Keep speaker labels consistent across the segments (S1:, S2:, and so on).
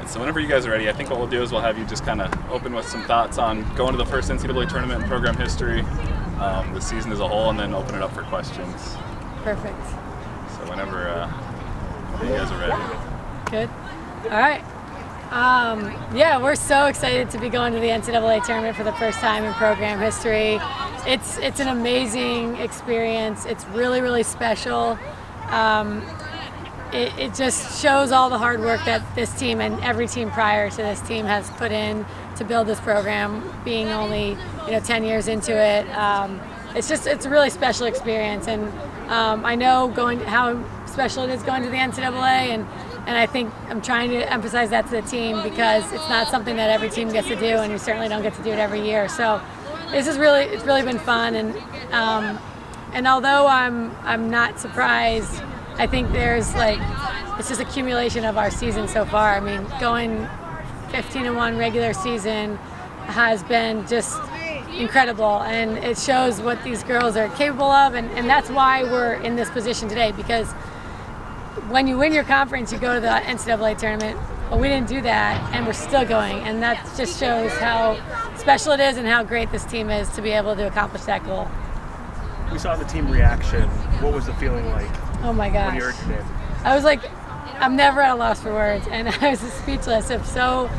S1: So whenever you guys are ready, I think what we'll do is we'll have you just kind of open with some thoughts on going to the first NCAA tournament in program history, the season as a whole, and then open it up for questions.
S2: Perfect.
S1: So whenever you guys are ready.
S2: Good. All right. Yeah, we're so excited to be going to the NCAA tournament for the first time in program history. It's an amazing experience. It's really, really special. It just shows all the hard work that this team and every team prior to this team has put in to build this program, being only 10 years into it. It's a really special experience, and I know how special it is going to the NCAA, and I think I'm trying to emphasize that to the team because it's not something that every team gets to do, and you certainly don't get to do it every year. So it's really been fun, and although I'm not surprised, I think there's it's just accumulation of our season so far. I mean, going 15-1 regular season has been just incredible, and it shows what these girls are capable of, and that's why we're in this position today, because when you win your conference, you go to the NCAA tournament, but we didn't do that, and we're still going, and that just shows how special it is and how great this team is to be able to accomplish that goal.
S3: We saw the team reaction. What was the feeling like?
S2: Oh my gosh.
S3: When you heard your name?
S2: I was like, I'm never at a loss for words, and I was speechless of so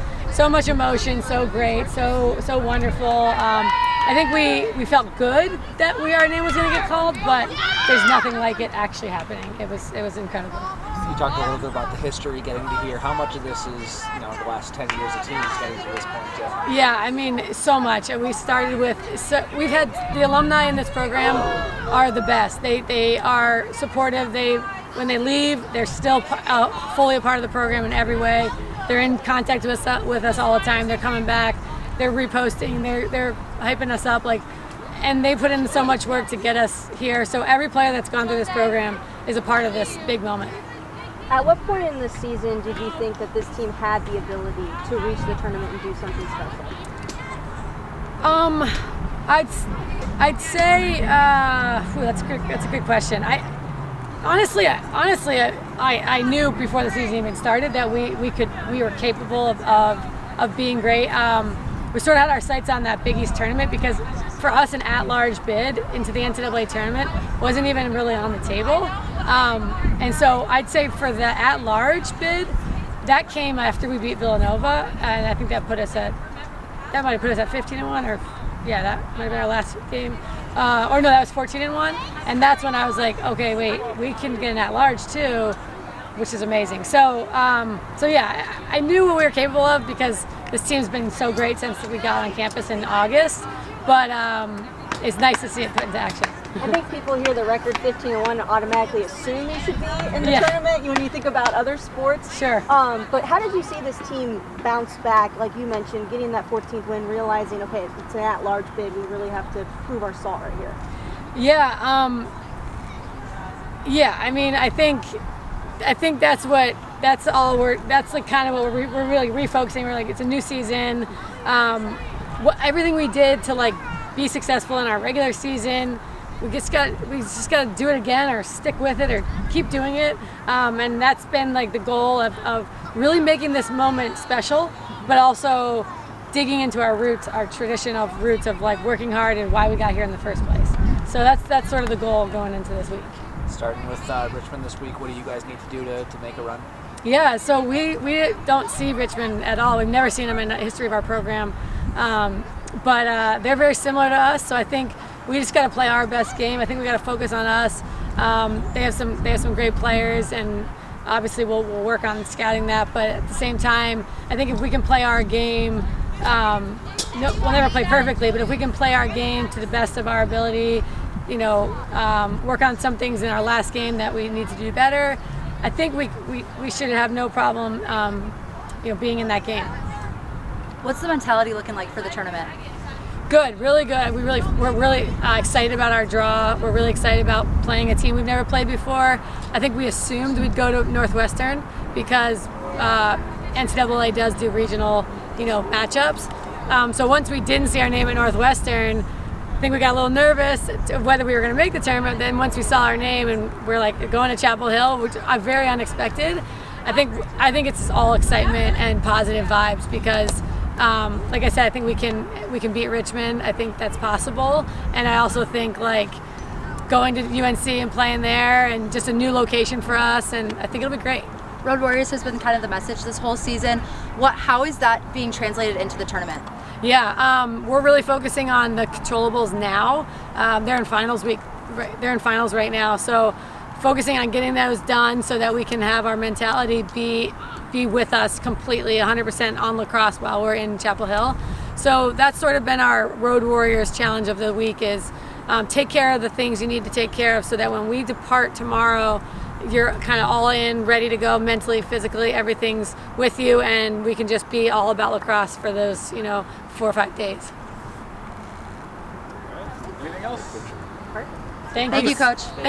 S2: much emotion, so great, so wonderful. I think we felt good that our name was going to get called, but there's nothing like it actually happening. It was incredible.
S4: You talked a little bit about the history, getting to hear how much of this is, the last 10 years of teams getting to this point.
S2: Yeah, I mean, so much. We started with, we've had the alumni in this program are the best. They are supportive. When they leave, they're still fully a part of the program in every way. They're in contact with us all the time. They're coming back. They're reposting. They're hyping us up. And they put in so much work to get us here. So every player that's gone through this program is a part of this big moment.
S5: At what point in the season did you think that this team had the ability to reach the tournament and do something special?
S2: I'd say that's a good question. Honestly, I knew before the season even started that we were capable of being great. We sort of had our sights on that Big East tournament because for us an at-large bid into the NCAA tournament wasn't even really on the table. And so I'd say for the at-large bid, that came after we beat Villanova, and I think that might have put us at 15-1, or yeah, that might have been our last game. Or no, that was 14-1, and that's when I was like, okay, wait, we can get an at-large too, which is amazing. So yeah, I knew what we were capable of because this team's been so great since we got on campus in August, but it's nice to see it put into action.
S5: I think people hear the record 15-1 automatically assume you should be in the tournament when you think about other sports.
S2: Sure.
S5: But how did you see this team bounce back, like you mentioned, getting that 14th win, realizing, okay, it's an at-large bid, we really have to prove our salt right here?
S2: Yeah. I mean, I think that's kind of what we're really refocusing. We're like, it's a new season. Everything we did to be successful in our regular season, we just got to do it again, or stick with it, or keep doing it. And that's been the goal of really making this moment special, but also digging into our roots, our traditional roots of working hard and why we got here in the first place. So that's sort of the goal going into this week.
S4: Starting with Richmond this week, what do you guys need to do to make a run?
S2: Yeah, so we don't see Richmond at all. We've never seen them in the history of our program, but they're very similar to us. So I think we just got to play our best game. I think we got to focus on us. They have some great players, and obviously we'll work on scouting that. But at the same time, I think if we can play our game, we'll never play perfectly, but if we can play our game to the best of our ability, work on some things in our last game that we need to do better, I think we should have no problem, being in that game.
S6: What's the mentality looking like for the tournament?
S2: Good, really good. We're really excited about our draw. We're really excited about playing a team we've never played before. I think we assumed we'd go to Northwestern because NCAA does do regional, matchups. So once we didn't see our name at Northwestern, I think we got a little nervous of whether we were going to make the tournament. Then once we saw our name and we're going to Chapel Hill, which are very unexpected, I think it's all excitement and positive vibes because, like I said, I think we can beat Richmond. I think that's possible, and I also think like going to UNC and playing there and just a new location for us, and I think it'll be great.
S6: Road Warriors has been kind of the message this whole season. How is that being translated into the tournament?
S2: Yeah, we're really focusing on the controllables now. They're in finals week. They're in finals right now, so focusing on getting those done so that we can have our mentality be with us completely 100% on lacrosse while we're in Chapel Hill. So that's sort of been our Road Warriors challenge of the week is take care of the things you need to take care of so that when we depart tomorrow, you're kind of all in, ready to go mentally, physically, everything's with you, and we can just be all about lacrosse for those, 4 or 5 days.
S1: Anything else?
S2: Thank
S6: Thank
S2: you.
S6: you, Coach.
S2: Thank you.